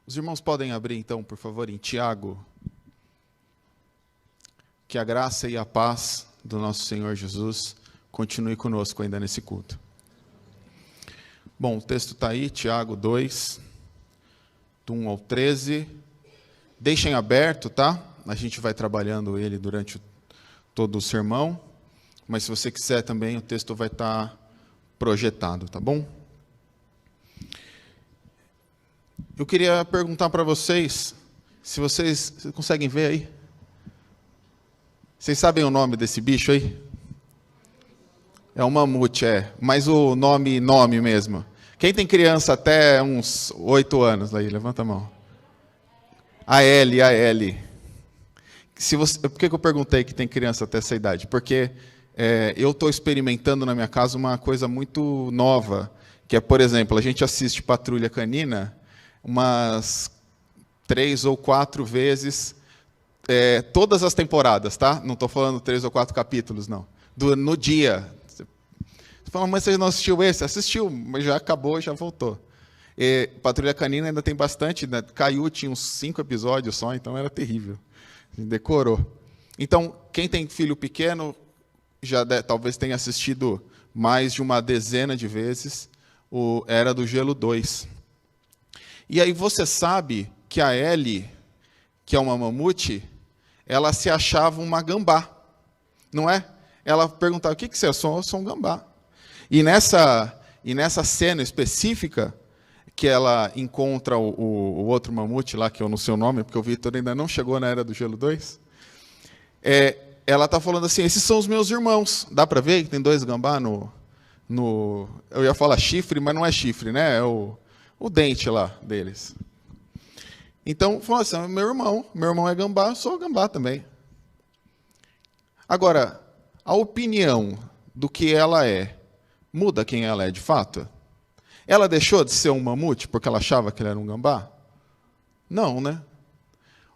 Os irmãos podem abrir, então, por favor, em Tiago. Que a graça e a paz do nosso Senhor Jesus continue conosco ainda nesse culto. Bom, o texto está aí, Tiago 2, do 1 ao 13. Deixem aberto, tá? A gente vai trabalhando ele durante todo o sermão. Mas se você quiser também, o texto vai estar projetado, tá bom? Eu queria perguntar para vocês, se vocês conseguem ver aí? Vocês sabem o nome desse bicho aí? É um mamute, mas o nome mesmo. Quem tem criança até uns 8 anos aí? Levanta a mão. A L. Por que eu perguntei que tem criança até essa idade? Porque eu estou experimentando na minha casa uma coisa muito nova, que é, por exemplo, a gente assiste Patrulha Canina umas 3 ou 4 vezes, todas as temporadas, tá? Não estou falando 3 ou 4 capítulos, não. No dia. Você fala, mas você não assistiu esse? Assistiu, mas já acabou, já voltou. Patrulha Canina ainda tem bastante, né? Caiu, tinha uns 5 episódios só, então era terrível. Decorou. Então, quem tem filho pequeno, já talvez tenha assistido mais de uma dezena de vezes o Era do Gelo 2. E aí você sabe que a Ellie, que é uma mamute, ela se achava uma gambá, não é? Ela perguntava, o que você é? Eu sou um gambá. E nessa cena específica, que ela encontra o outro mamute lá, que eu não sei o nome, porque o Vitor ainda não chegou na Era do Gelo 2, ela está falando assim, esses são os meus irmãos. Dá para ver que tem 2 gambá no... Eu ia falar chifre, mas não é chifre, né? É o dente lá deles. Então, falou assim, meu irmão é gambá, eu sou gambá também. Agora, a opinião do que ela muda quem ela é de fato? Ela deixou de ser um mamute porque ela achava que ele era um gambá? Não, né?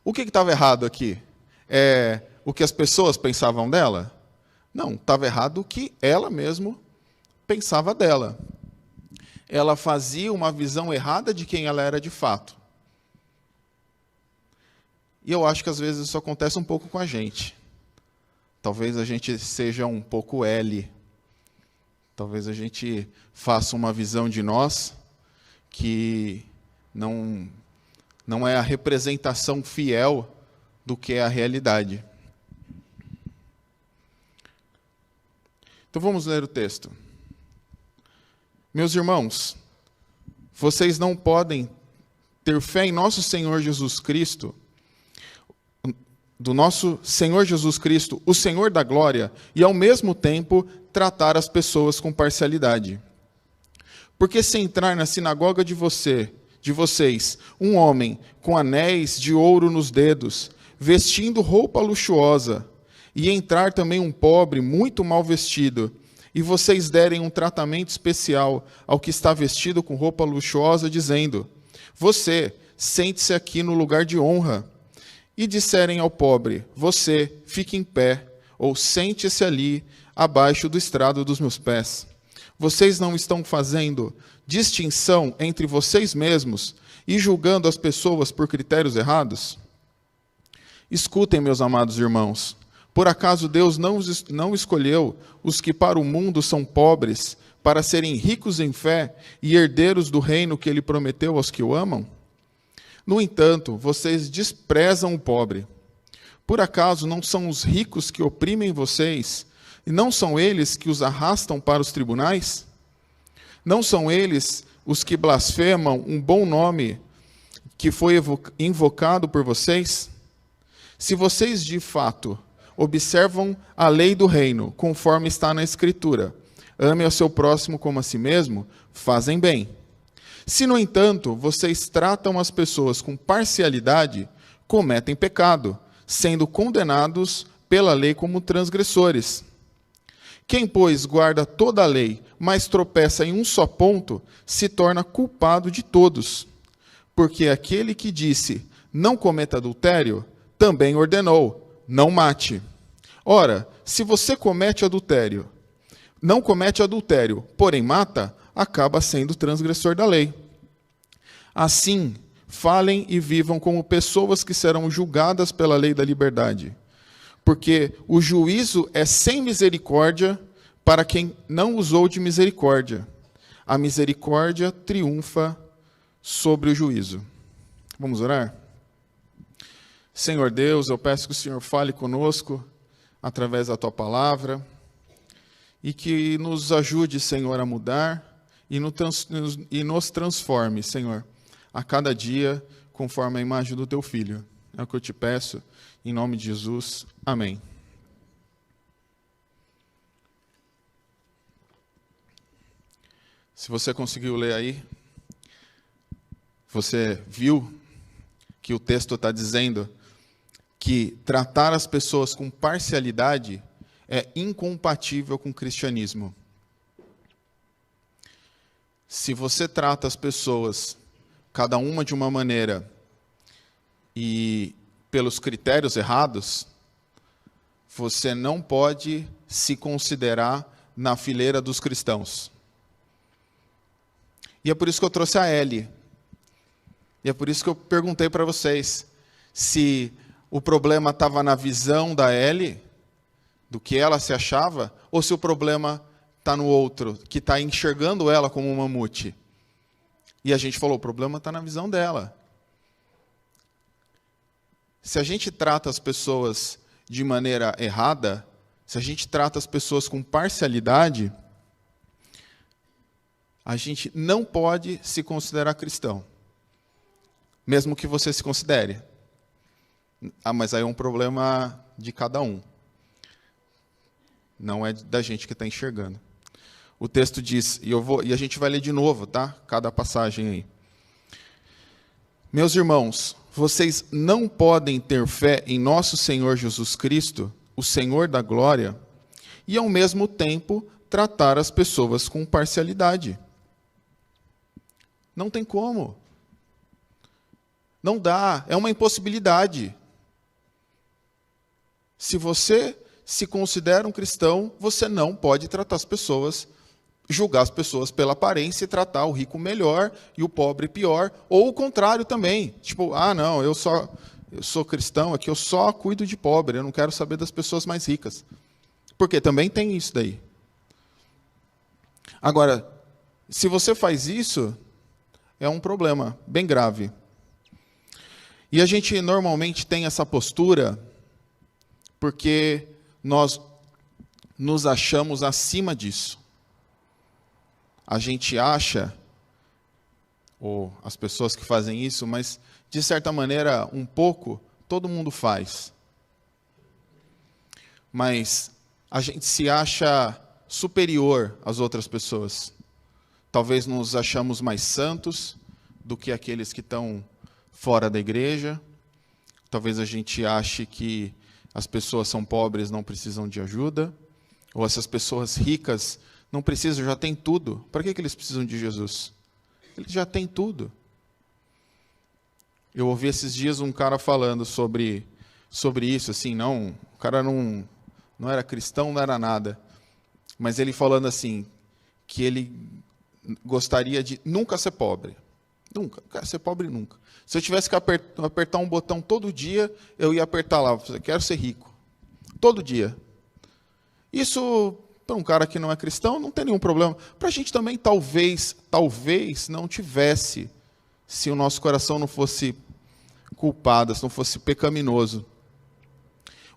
O que estava errado aqui? O que as pessoas pensavam dela? Não, estava errado o que ela mesma pensava dela. Ela fazia uma visão errada de quem ela era de fato. E eu acho que às vezes isso acontece um pouco com a gente. Talvez a gente seja um pouco L. Talvez a gente faça uma visão de nós que não é a representação fiel do que é a realidade. Então vamos ler o texto. Meus irmãos, vocês não podem ter fé em nosso Senhor Jesus Cristo, do nosso Senhor Jesus Cristo, o Senhor da glória, e ao mesmo tempo tratar as pessoas com parcialidade. Porque se entrar na sinagoga de vocês, um homem com anéis de ouro nos dedos, vestindo roupa luxuosa, e entrar também um pobre muito mal vestido, e vocês derem um tratamento especial ao que está vestido com roupa luxuosa, dizendo, você, sente-se aqui no lugar de honra, e disserem ao pobre, você, fique em pé, ou sente-se ali, abaixo do estrado dos meus pés. Vocês não estão fazendo distinção entre vocês mesmos e julgando as pessoas por critérios errados? Escutem, meus amados irmãos, por acaso Deus não escolheu os que para o mundo são pobres, para serem ricos em fé e herdeiros do reino que Ele prometeu aos que o amam? No entanto, vocês desprezam o pobre. Por acaso não são os ricos que oprimem vocês, e não são eles que os arrastam para os tribunais? Não são eles os que blasfemam um bom nome que foi invocado por vocês? Se vocês de fato observam a lei do reino, conforme está na Escritura, ame ao seu próximo como a si mesmo, fazem bem. Se, no entanto, vocês tratam as pessoas com parcialidade, cometem pecado, sendo condenados pela lei como transgressores. Quem, pois, guarda toda a lei, mas tropeça em um só ponto, se torna culpado de todos. Porque aquele que disse, não cometa adultério, também ordenou, não mate. Ora, se você não comete adultério, porém mata, acaba sendo transgressor da lei. Assim, falem e vivam como pessoas que serão julgadas pela lei da liberdade. Porque o juízo é sem misericórdia para quem não usou de misericórdia. A misericórdia triunfa sobre o juízo. Vamos orar? Senhor Deus, eu peço que o Senhor fale conosco através da Tua palavra e que nos ajude, Senhor, a mudar e nos transforme, Senhor, a cada dia conforme a imagem do Teu Filho. É o que eu te peço, em nome de Jesus. Amém. Se você conseguiu ler aí, você viu que o texto está dizendo que tratar as pessoas com parcialidade é incompatível com o cristianismo. Se você trata as pessoas, cada uma de uma maneira, e pelos critérios errados, você não pode se considerar na fileira dos cristãos. E é por isso que eu trouxe a Ellie. E é por isso que eu perguntei para vocês se o problema estava na visão da Ellie, do que ela se achava, ou se o problema está no outro, que está enxergando ela como um mamute. E a gente falou, o problema está na visão dela. Se a gente trata as pessoas de maneira errada, se a gente trata as pessoas com parcialidade, a gente não pode se considerar cristão. Mesmo que você se considere. Mas aí é um problema de cada um. Não é da gente que está enxergando. O texto diz, e a gente vai ler de novo, tá? Cada passagem aí. Meus irmãos, vocês não podem ter fé em nosso Senhor Jesus Cristo, o Senhor da glória, e ao mesmo tempo tratar as pessoas com parcialidade. Não tem como. Não dá, é uma impossibilidade. Se você se considera um cristão, você não pode tratar as pessoas, julgar as pessoas pela aparência e tratar o rico melhor e o pobre pior, ou o contrário também. Tipo, não, eu sou cristão aqui, eu só cuido de pobre, eu não quero saber das pessoas mais ricas. Porque também tem isso daí. Agora, se você faz isso, é um problema bem grave. E a gente normalmente tem essa postura porque nós nos achamos acima disso. A gente acha, ou as pessoas que fazem isso, mas de certa maneira, um pouco, todo mundo faz. Mas a gente se acha superior às outras pessoas. Talvez nos achamos mais santos do que aqueles que estão fora da igreja. Talvez a gente ache que as pessoas são pobres, não precisam de ajuda. Ou essas pessoas ricas não precisam, já têm tudo. Para que eles precisam de Jesus? Eles já têm tudo. Eu ouvi esses dias um cara falando sobre isso, assim, o cara não era cristão, não era nada. Mas ele falando assim, que ele gostaria de nunca ser pobre. Nunca, quero ser pobre nunca. Se eu tivesse que apertar um botão todo dia, eu ia apertar lá, quero ser rico. Todo dia. Isso, para um cara que não é cristão, não tem nenhum problema. Para a gente também, talvez não tivesse, se o nosso coração não fosse culpado, se não fosse pecaminoso.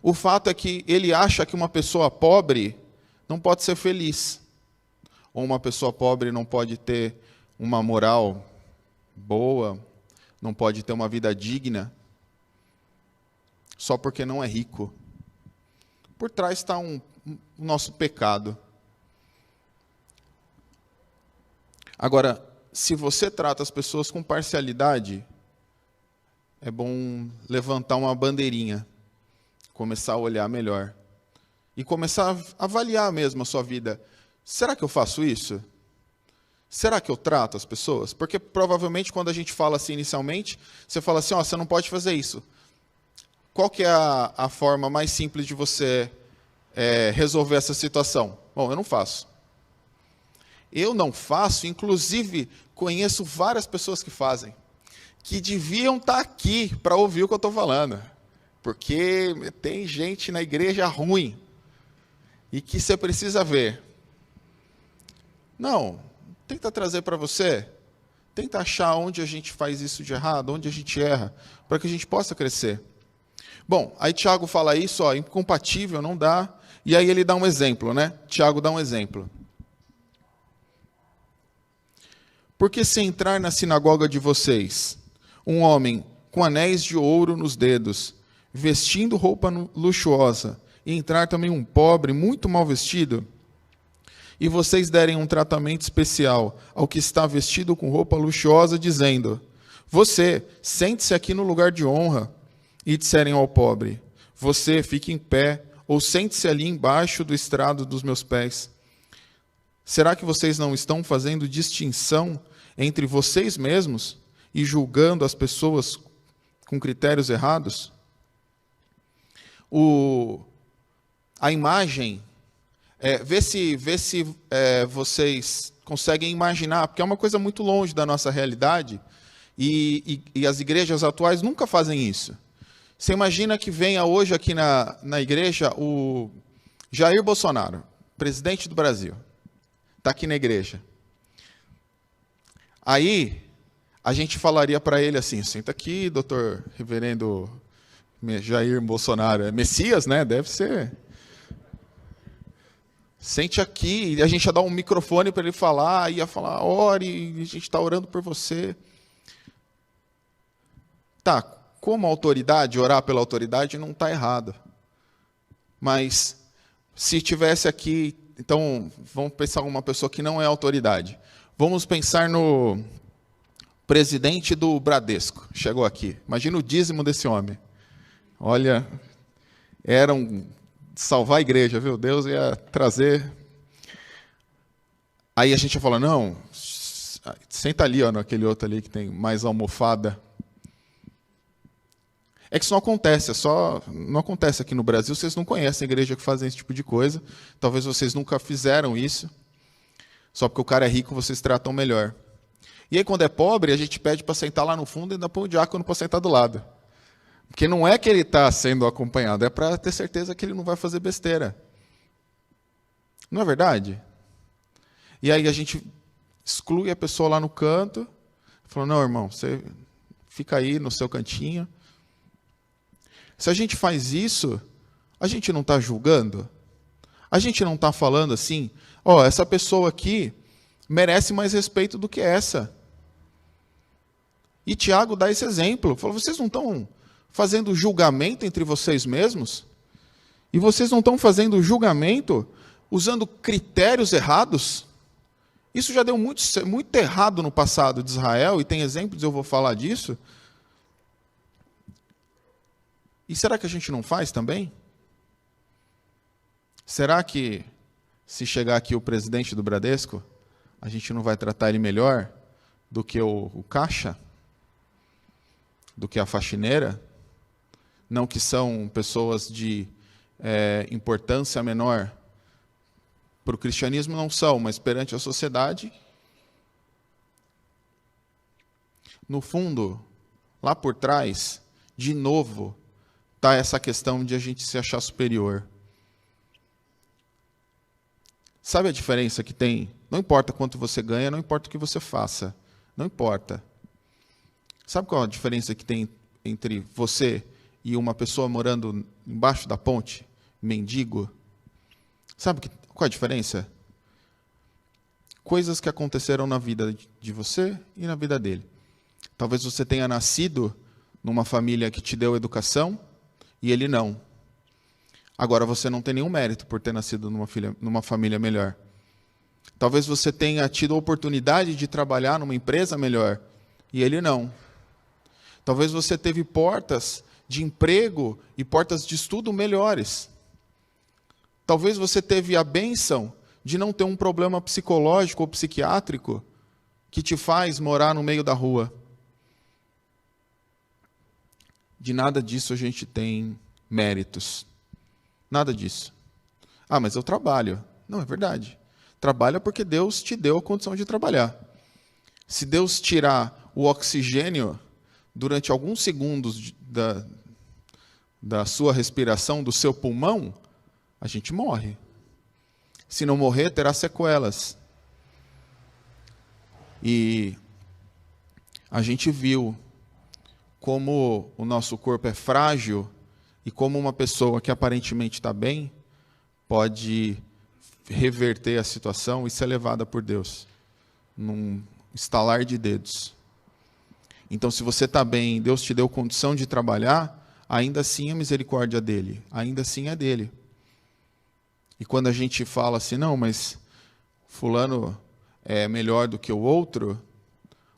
O fato é que ele acha que uma pessoa pobre não pode ser feliz. Ou uma pessoa pobre não pode ter uma moral boa, não pode ter uma vida digna, só porque não é rico. Por trás está o nosso pecado. Agora, se você trata as pessoas com parcialidade, é bom levantar uma bandeirinha, começar a olhar melhor e começar a avaliar mesmo a sua vida. Será que eu faço isso? Será que eu trato as pessoas? Porque provavelmente quando a gente fala assim inicialmente, você fala assim, você não pode fazer isso. Qual que é a forma mais simples de você resolver essa situação? Bom, eu não faço. Eu não faço, inclusive conheço várias pessoas que fazem. que deviam estar aqui para ouvir o que eu estou falando. Porque tem gente na igreja ruim e que você precisa ver. Não, tenta trazer para você, tenta achar onde a gente faz isso de errado, onde a gente erra, para que a gente possa crescer. Bom, aí Tiago fala isso, ó, incompatível, não dá, e aí ele dá um exemplo, né? Tiago dá um exemplo. Porque se entrar na sinagoga de vocês, um homem com anéis de ouro nos dedos, vestindo roupa luxuosa, e entrar também um pobre, muito mal vestido, e vocês derem um tratamento especial ao que está vestido com roupa luxuosa, dizendo: você, sente-se aqui no lugar de honra, e disserem ao pobre: você, fique em pé, ou sente-se ali embaixo do estrado dos meus pés. Será que vocês não estão fazendo distinção entre vocês mesmos e julgando as pessoas com critérios errados? A imagem, vê se vocês conseguem imaginar, porque é uma coisa muito longe da nossa realidade, e as igrejas atuais nunca fazem isso. Você imagina que venha hoje aqui na igreja o Jair Bolsonaro, presidente do Brasil, está aqui na igreja. Aí, a gente falaria para ele assim: senta aqui, doutor reverendo Jair Bolsonaro, é Messias, né? Deve ser. Sente aqui, e a gente ia dar um microfone para ele falar, ia falar: ore, a gente está orando por você. Tá, como autoridade, orar pela autoridade não está errado. Mas, se tivesse aqui, então, vamos pensar em uma pessoa que não é autoridade. Vamos pensar no presidente do Bradesco, chegou aqui. Imagina o dízimo desse homem. Olha, era salvar a igreja, viu? Deus ia trazer. Aí a gente ia falar: não, senta ali, ó, naquele outro ali que tem mais almofada. É que isso não acontece, não acontece aqui no Brasil. Vocês não conhecem a igreja que fazem esse tipo de coisa. Talvez vocês nunca fizeram isso. Só porque o cara é rico, vocês tratam melhor. E aí, quando é pobre, a gente pede para sentar lá no fundo e ainda põe o diácono para sentar do lado. Porque não é que ele está sendo acompanhado, é para ter certeza que ele não vai fazer besteira. Não é verdade? E aí a gente exclui a pessoa lá no canto, falando: não, irmão, você fica aí no seu cantinho. Se a gente faz isso, a gente não está julgando? A gente não está falando assim: ó, essa pessoa aqui merece mais respeito do que essa. E Tiago dá esse exemplo. Falou: vocês não estão fazendo julgamento entre vocês mesmos? E vocês não estão fazendo julgamento usando critérios errados? Isso já deu muito errado no passado de Israel, e tem exemplos, eu vou falar disso. E será que a gente não faz também? Será que, se chegar aqui o presidente do Bradesco, a gente não vai tratar ele melhor do que o caixa? Do que a faxineira? Não que são pessoas de importância menor. Para o cristianismo não são, mas perante a sociedade, no fundo, lá por trás, de novo, está essa questão de a gente se achar superior. Sabe a diferença que tem? Não importa quanto você ganha, não importa o que você faça. Não importa. Sabe qual a diferença que tem entre você e uma pessoa morando embaixo da ponte? Mendigo? Sabe qual a diferença? Coisas que aconteceram na vida de você e na vida dele. Talvez você tenha nascido numa família que te deu educação e ele não. Agora você não tem nenhum mérito por ter nascido numa família melhor. Talvez você tenha tido a oportunidade de trabalhar numa empresa melhor e ele não. Talvez você teve portas de emprego e portas de estudo melhores. Talvez você teve a bênção de não ter um problema psicológico ou psiquiátrico que te faz morar no meio da rua. De nada disso a gente tem méritos. Nada disso. Ah, mas eu trabalho. Não, é verdade. Trabalha porque Deus te deu a condição de trabalhar. Se Deus tirar o oxigênio durante alguns segundos da sua respiração, do seu pulmão, a gente morre. Se não morrer, terá sequelas. E a gente viu como o nosso corpo é frágil e como uma pessoa que aparentemente está bem pode reverter a situação e ser levada por Deus, num estalar de dedos. Então, se você está bem, Deus te deu condição de trabalhar, ainda assim a misericórdia dele, ainda assim é dele. E quando a gente fala assim, não, mas fulano é melhor do que o outro,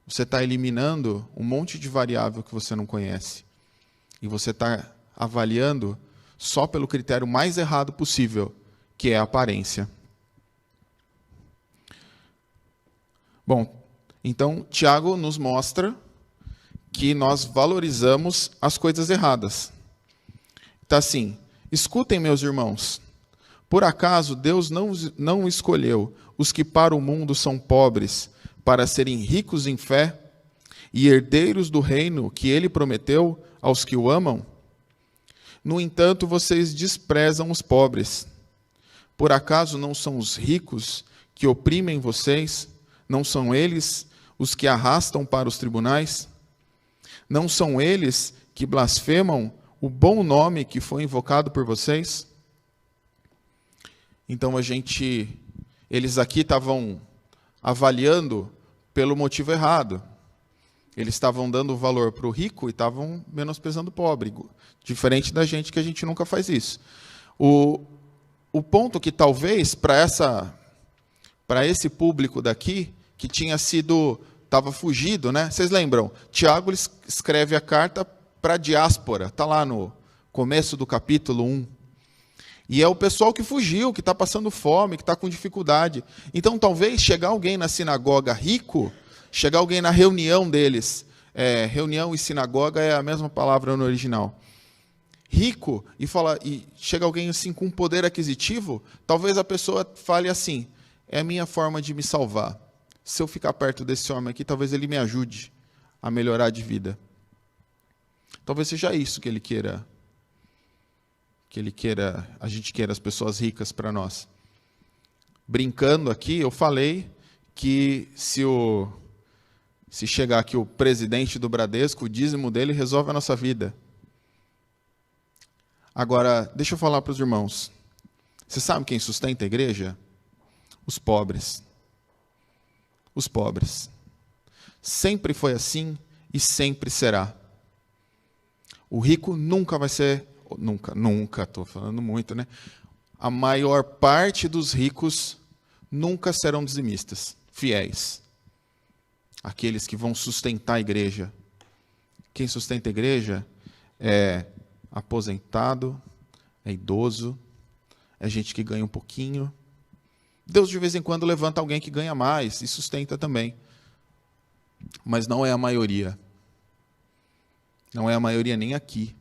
você está eliminando um monte de variável que você não conhece. E você está avaliando só pelo critério mais errado possível, que é a aparência. Bom, então Tiago nos mostra que nós valorizamos as coisas erradas. Está assim, escutem, meus irmãos, por acaso Deus não escolheu os que para o mundo são pobres, para serem ricos em fé e herdeiros do reino que ele prometeu aos que o amam? No entanto, vocês desprezam os pobres. Por acaso não são os ricos que oprimem vocês? Não são eles os que arrastam para os tribunais? Não são eles que blasfemam o bom nome que foi invocado por vocês? Então eles aqui estavam avaliando pelo motivo errado. Eles estavam dando valor para o rico e estavam menosprezando o pobre, diferente da gente, que a gente nunca faz isso. O ponto que talvez para esse público daqui, que estava fugido, né? Vocês lembram? Tiago escreve a carta para a diáspora, está lá no começo do capítulo 1. E é o pessoal que fugiu, que está passando fome, que está com dificuldade. Então, talvez, chegar alguém na sinagoga rico, chegar alguém na reunião deles, reunião e sinagoga é a mesma palavra no original, rico, e chega alguém assim com poder aquisitivo, talvez a pessoa fale assim, é a minha forma de me salvar. Se eu ficar perto desse homem aqui, talvez ele me ajude a melhorar de vida. Talvez seja isso que ele queira, a gente queira as pessoas ricas para nós. Brincando aqui, eu falei que se chegar aqui o presidente do Bradesco, o dízimo dele resolve a nossa vida. Agora, deixa eu falar para os irmãos. Você sabe quem sustenta a igreja? Os pobres. Os pobres. Sempre foi assim e sempre será. O rico nunca vai ser... Nunca, estou falando muito, né? A maior parte dos ricos nunca serão dizimistas, fiéis. Aqueles que vão sustentar a igreja. Quem sustenta a igreja é aposentado, é idoso, é gente que ganha um pouquinho. Deus, de vez em quando, levanta alguém que ganha mais e sustenta também. Mas não é a maioria. Não é a maioria nem aqui.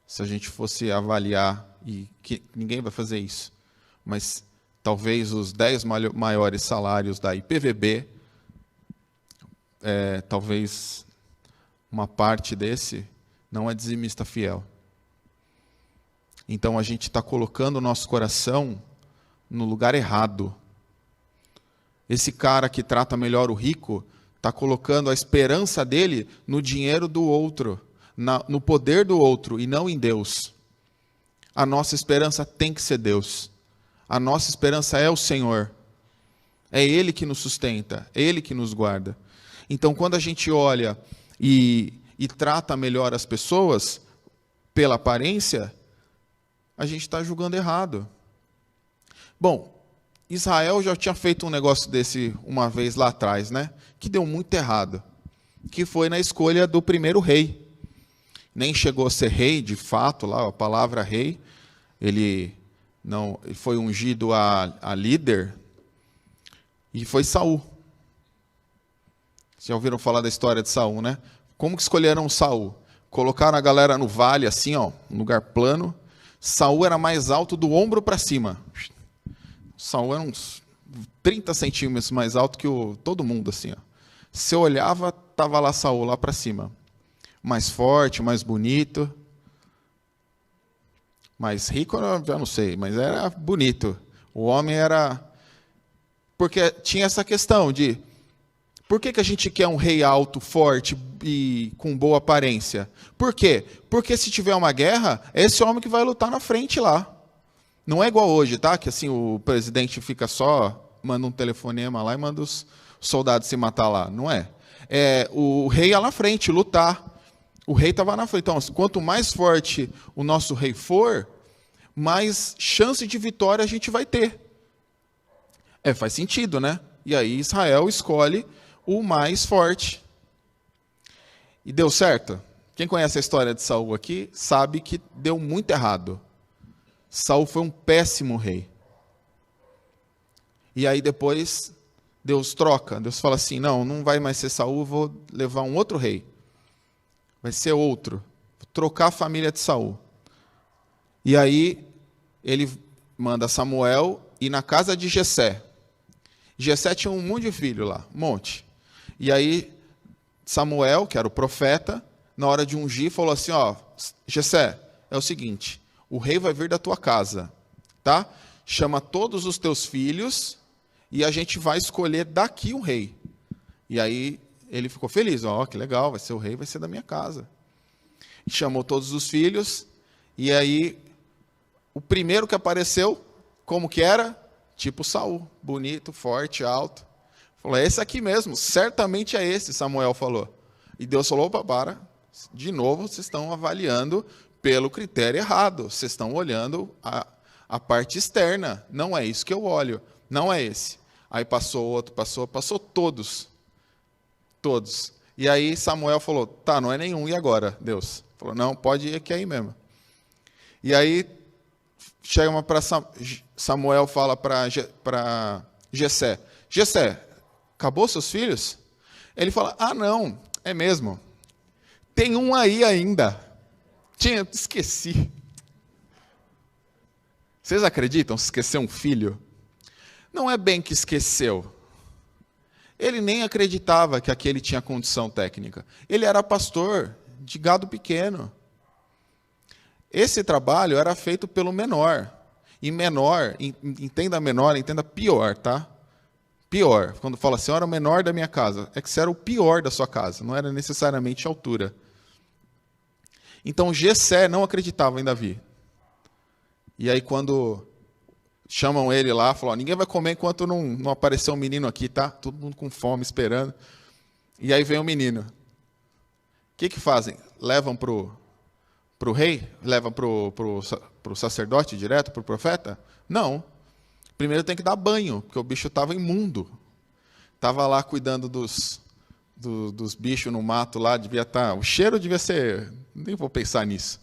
Se a gente fosse avaliar, e que ninguém vai fazer isso, mas talvez os 10 maiores salários da IPVB, talvez uma parte desse não é dizimista fiel. Então a gente está colocando o nosso coração no lugar errado. Esse cara que trata melhor o rico está colocando a esperança dele no dinheiro do outro, no poder do outro e não em Deus. A nossa esperança tem que ser Deus. A nossa esperança é o Senhor. É Ele que nos sustenta, é Ele que nos guarda. Então, quando a gente olha e trata melhor as pessoas pela aparência, a gente está julgando errado. Bom, Israel já tinha feito um negócio desse uma vez lá atrás, né? Que deu muito errado. Que foi na escolha do primeiro rei. Nem chegou a ser rei, de fato, lá a palavra rei. Ele foi ungido a líder. E foi Saul. Vocês já ouviram falar da história de Saul, né? Como que escolheram Saul? Colocaram a galera no vale, assim, ó, um lugar plano. Saul era mais alto do ombro para cima. Saul era uns 30 centímetros mais alto que todo mundo, assim, ó. Você olhava, estava lá Saul, lá para cima. Mais forte, mais bonito. Mais rico, eu já não sei, mas era bonito. O homem era... Porque tinha essa questão de... Por que a gente quer um rei alto, forte e com boa aparência? Por quê? Porque se tiver uma guerra, é esse homem que vai lutar na frente lá. Não é igual hoje, tá? Que assim o presidente fica só, manda um telefonema lá e manda os soldados se matar lá. Não é. O rei ia lá na frente, lutar. O rei estava na frente. Então, quanto mais forte o nosso rei for, mais chance de vitória a gente vai ter. Faz sentido, né? E aí Israel escolhe o mais forte. E deu certo? Quem conhece a história de Saul aqui sabe que deu muito errado. Saul foi um péssimo rei. E aí depois Deus troca. Deus fala assim, não vai mais ser Saul, vou levar um outro rei. Vai ser outro. Vou trocar a família de Saul. E aí ele manda Samuel ir na casa de Jessé. Jessé tinha um monte de filho lá, um monte. E aí Samuel, que era o profeta, na hora de ungir, falou assim, Jessé, é o seguinte, o rei vai vir da tua casa, tá? Chama todos os teus filhos e a gente vai escolher daqui um rei. E aí ele ficou feliz, que legal, vai ser o rei, vai ser da minha casa. Chamou todos os filhos e aí o primeiro que apareceu, como que era? Tipo Saul, bonito, forte, alto. Falou, é esse aqui mesmo, certamente é esse, Samuel falou. E Deus falou, para, de novo, vocês estão avaliando pelo critério errado. Vocês estão olhando a parte externa. Não é isso que eu olho, não é esse. Aí passou outro, passou todos. Todos. E aí Samuel falou, tá, não é nenhum, e agora, Deus? Falou, não, pode ir aqui aí mesmo. E aí chega para Samuel, fala para Jessé, Jessé, acabou seus filhos? Ele fala, não, é mesmo. Tem um aí ainda. Esqueci. Vocês acreditam se esquecer um filho? Não é bem que esqueceu. Ele nem acreditava que aquele tinha condição técnica. Ele era pastor de gado pequeno. Esse trabalho era feito pelo menor. E menor, entenda pior, tá? Pior. Quando fala assim, eu era o menor da minha casa, é que você era o pior da sua casa, não era necessariamente a altura. Então Jessé não acreditava em Davi. E aí quando chamam ele lá, falam, ninguém vai comer enquanto não aparecer um menino aqui, tá? Todo mundo com fome, esperando. E aí vem o menino. O que fazem? Levam para o rei? Levam para o sacerdote direto, para o profeta? Não. Primeiro tem que dar banho, porque o bicho estava imundo. Estava lá cuidando dos bichos no mato lá, devia estar... O cheiro devia ser... Nem vou pensar nisso.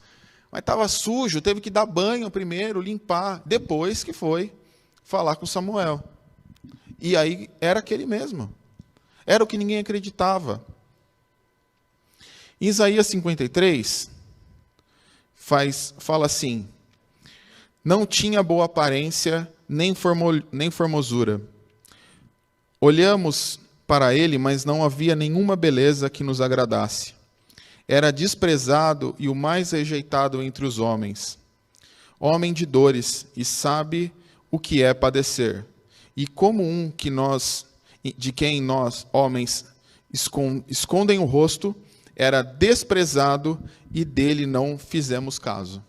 Mas estava sujo, teve que dar banho primeiro, limpar. Depois que foi falar com Samuel. E aí era aquele mesmo. Era o que ninguém acreditava. Em Isaías 53, fala assim, não tinha boa aparência, nem formosura. Olhamos para ele, mas não havia nenhuma beleza que nos agradasse. Era desprezado e o mais rejeitado entre os homens. Homem de dores, e sabe o que é padecer. E como de quem nós, homens, escondem o rosto, era desprezado e dele não fizemos caso.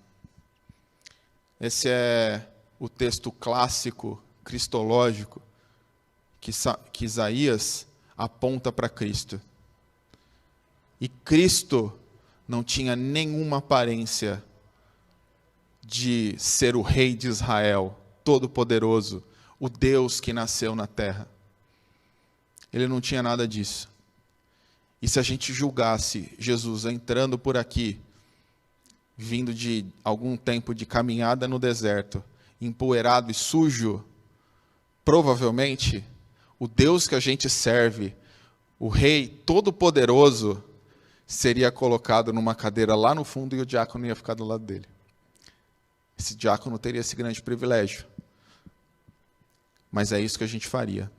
Esse é o texto clássico, cristológico, que Isaías aponta para Cristo. E Cristo não tinha nenhuma aparência de ser o rei de Israel, todo-poderoso, o Deus que nasceu na terra. Ele não tinha nada disso. E se a gente julgasse Jesus entrando por aqui, vindo de algum tempo de caminhada no deserto, empoeirado e sujo, provavelmente o Deus que a gente serve, o Rei Todo-Poderoso, seria colocado numa cadeira lá no fundo e o diácono ia ficar do lado dele. Esse diácono teria esse grande privilégio. Mas é isso que a gente faria.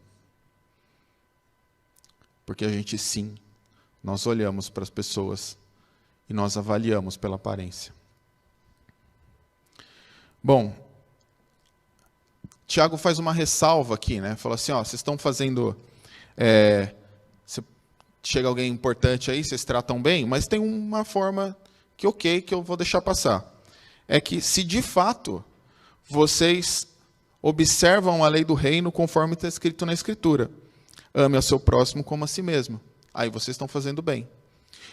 Porque a gente, sim, Nós olhamos para as pessoas e nós avaliamos pela aparência. Bom, Tiago faz uma ressalva aqui, né? Fala assim, ó, vocês estão fazendo... chega alguém importante aí, vocês tratam bem, mas tem uma forma que que eu vou deixar passar. É que se de fato vocês observam a lei do reino conforme está escrito na Escritura. Ame ao seu próximo como a si mesmo. Aí vocês estão fazendo bem.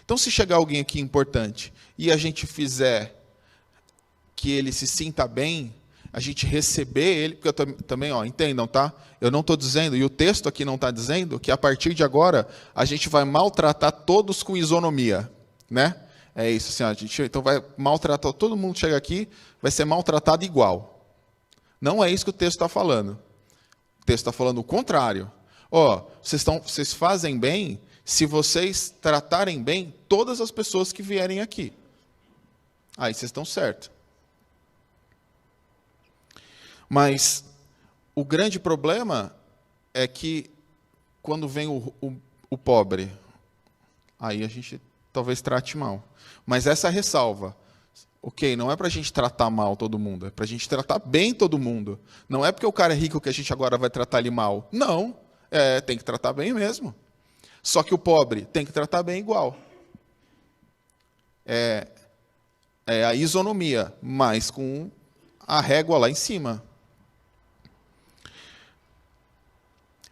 Então, se chegar alguém aqui importante e a gente fizer que ele se sinta bem, a gente receber ele, porque eu também, entendam, tá? Eu não estou dizendo, e o texto aqui não está dizendo, que a partir de agora a gente vai maltratar todos com isonomia, né? É isso, assim, a gente então vai maltratar, todo mundo chega aqui, vai ser maltratado igual. Não é isso que o texto está falando. O texto está falando o contrário. Vocês fazem bem se vocês tratarem bem todas as pessoas que vierem aqui. Aí vocês estão certos. Mas o grande problema é que quando vem o pobre, aí a gente talvez trate mal. Mas essa ressalva, não é para a gente tratar mal todo mundo, é para a gente tratar bem todo mundo. Não é porque o cara é rico que a gente agora vai tratar ele mal. Não, tem que tratar bem mesmo. Só que o pobre tem que tratar bem igual. É a isonomia, mas com a régua lá em cima.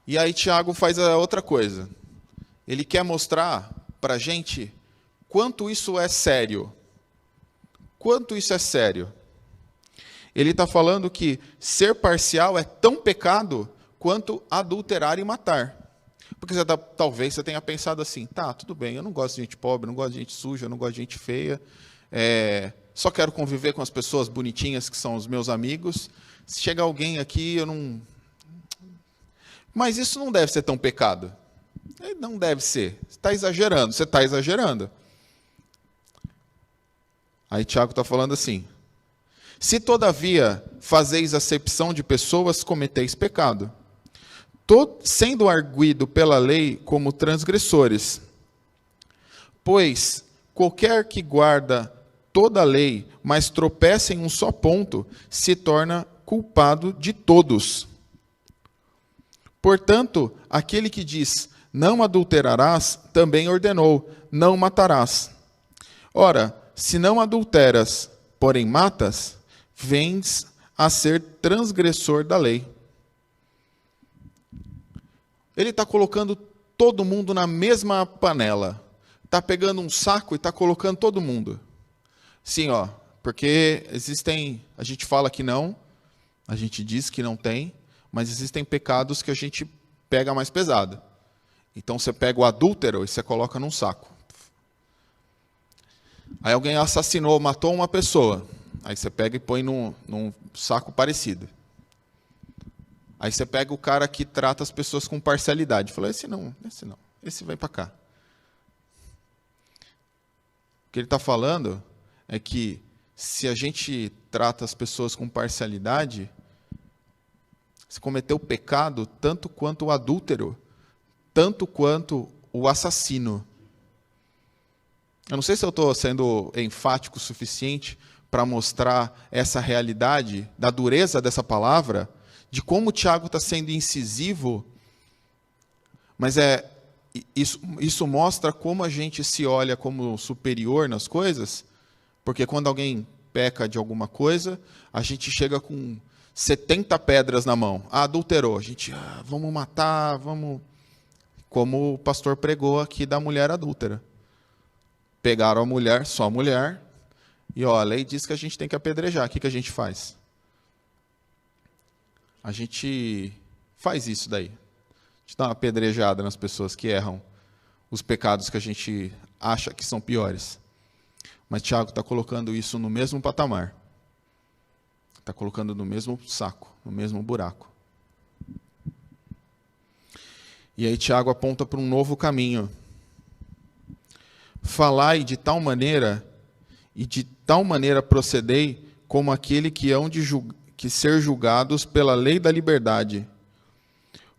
E aí Tiago faz a outra coisa. Ele quer mostrar para a gente quanto isso é sério. Quanto isso é sério. Ele está falando que ser parcial é tão pecado quanto adulterar e matar. Porque talvez você tenha pensado assim, tá, tudo bem, eu não gosto de gente pobre, não gosto de gente suja, não gosto de gente feia, só quero conviver com as pessoas bonitinhas que são os meus amigos. Se chegar alguém aqui, eu não... Mas isso não deve ser tão pecado. Não deve ser. Você está exagerando. Aí Tiago está falando assim, se todavia fazeis acepção de pessoas, cometeis pecado, sendo arguido pela lei como transgressores. Pois qualquer que guarda toda a lei, mas tropeça em um só ponto, se torna culpado de todos. Portanto, aquele que diz, não adulterarás, também ordenou, não matarás. Ora, se não adulteras, porém matas, vens a ser transgressor da lei. Ele está colocando todo mundo na mesma panela. Está pegando um saco e está colocando todo mundo. Sim, porque a gente fala que não, a gente diz que não tem, mas existem pecados que a gente pega mais pesado. Então você pega o adúltero e você coloca num saco. Aí alguém assassinou, matou uma pessoa. Aí você pega e põe num saco parecido. Aí você pega o cara que trata as pessoas com parcialidade. Fala, esse não, esse vai para cá. O que ele está falando é que se a gente trata as pessoas com parcialidade, você cometeu pecado tanto quanto o adúltero, tanto quanto o assassino. Eu não sei se eu estou sendo enfático o suficiente para mostrar essa realidade, da dureza dessa palavra, de como o Tiago está sendo incisivo, mas isso mostra como a gente se olha como superior nas coisas, porque quando alguém peca de alguma coisa, a gente chega com 70 pedras na mão. Adulterou. A gente, vamos matar, vamos... Como o pastor pregou aqui da mulher adúltera. Pegaram a mulher, só a mulher, e a lei diz que a gente tem que apedrejar. O que a gente faz? A gente faz isso daí. A gente dá uma apedrejada nas pessoas que erram os pecados que a gente acha que são piores. Mas Tiago está colocando isso no mesmo patamar. Está colocando no mesmo saco, no mesmo buraco. E aí Tiago aponta para um novo caminho. Falai de tal maneira, e de tal maneira procedei, como aquele que hão de ser julgados pela lei da liberdade.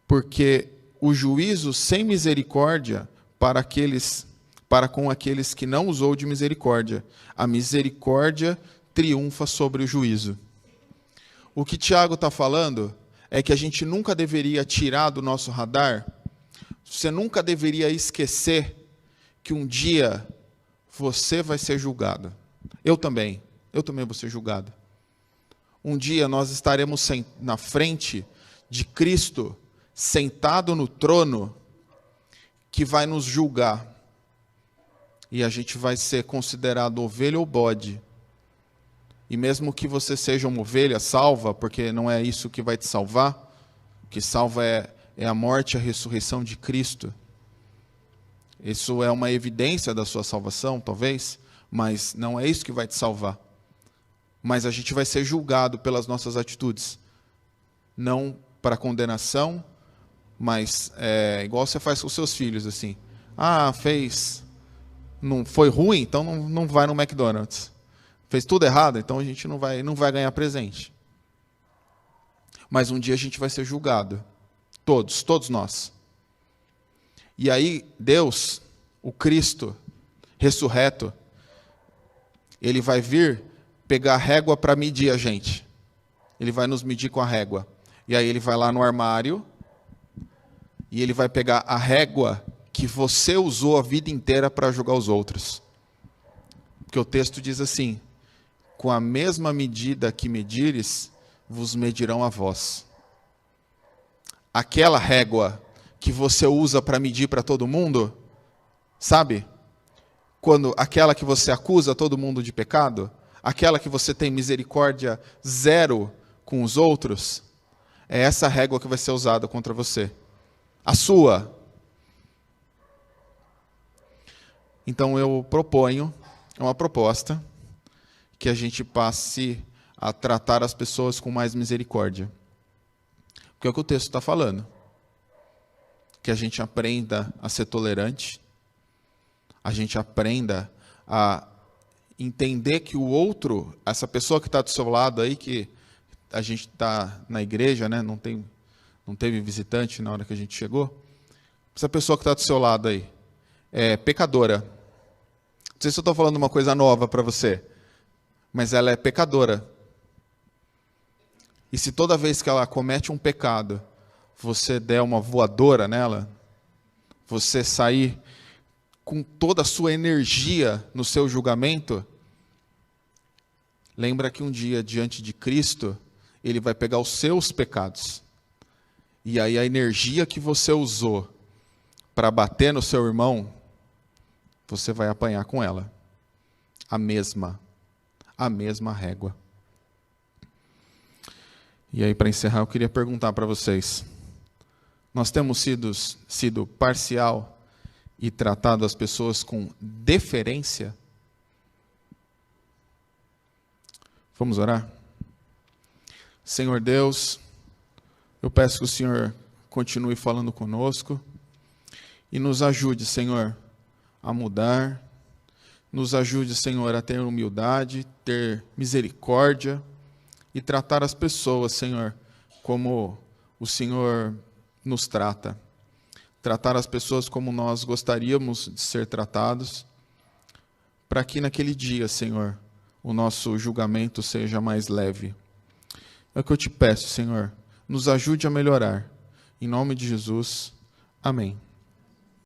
Porque o juízo sem misericórdia para aqueles para com aqueles que não usou de misericórdia. A misericórdia triunfa sobre o juízo. O que Tiago está falando é que a gente nunca deveria tirar do nosso radar, você nunca deveria esquecer que um dia você vai ser julgado. Eu também vou ser julgado. Um dia nós estaremos na frente de Cristo, sentado no trono, que vai nos julgar. E a gente vai ser considerado ovelha ou bode. E mesmo que você seja uma ovelha salva, porque não é isso que vai te salvar, o que salva é a morte e a ressurreição de Cristo. Isso é uma evidência da sua salvação, talvez, mas não é isso que vai te salvar. Mas a gente vai ser julgado pelas nossas atitudes. Não para condenação, mas igual você faz com os seus filhos, assim. Não foi ruim, então não vai no McDonald's. Fez tudo errado, então a gente não vai ganhar presente. Mas um dia a gente vai ser julgado. Todos nós. E aí, Deus, o Cristo ressurreto, ele vai vir pegar a régua para medir a gente. Ele vai nos medir com a régua. E aí ele vai lá no armário e ele vai pegar a régua que você usou a vida inteira para julgar os outros. Porque o texto diz assim: com a mesma medida que medires, vos medirão a vós. Aquela régua que você usa para medir para todo mundo, sabe? Aquela que você acusa todo mundo de pecado, aquela que você tem misericórdia zero com os outros, é essa régua que vai ser usada contra você. A sua. Então eu proponho, é uma proposta, que a gente passe a tratar as pessoas com mais misericórdia. Porque é o que o texto está falando. Que a gente aprenda a ser tolerante, a gente aprenda a entender que o outro, essa pessoa que está do seu lado aí, que a gente está na igreja, né? Não teve visitante na hora que a gente chegou, essa pessoa que está do seu lado aí é pecadora. Não sei se eu estou falando uma coisa nova para você, mas ela é pecadora. E se toda vez que ela comete um pecado, você der uma voadora nela, você sair com toda a sua energia no seu julgamento, lembra que um dia, diante de Cristo, ele vai pegar os seus pecados. E aí a energia que você usou para bater no seu irmão, você vai apanhar com ela. A mesma régua. E aí, para encerrar, eu queria perguntar para vocês: nós temos sido parcial e tratado as pessoas com deferência? Vamos orar? Senhor Deus, eu peço que o Senhor continue falando conosco e nos ajude, Senhor, a mudar. Nos ajude, Senhor, a ter humildade, ter misericórdia e tratar as pessoas, Senhor, como o Senhor nos trata. Tratar as pessoas como nós gostaríamos de ser tratados, para que naquele dia, Senhor, o nosso julgamento seja mais leve. É o que eu te peço, Senhor, nos ajude a melhorar. Em nome de Jesus, amém.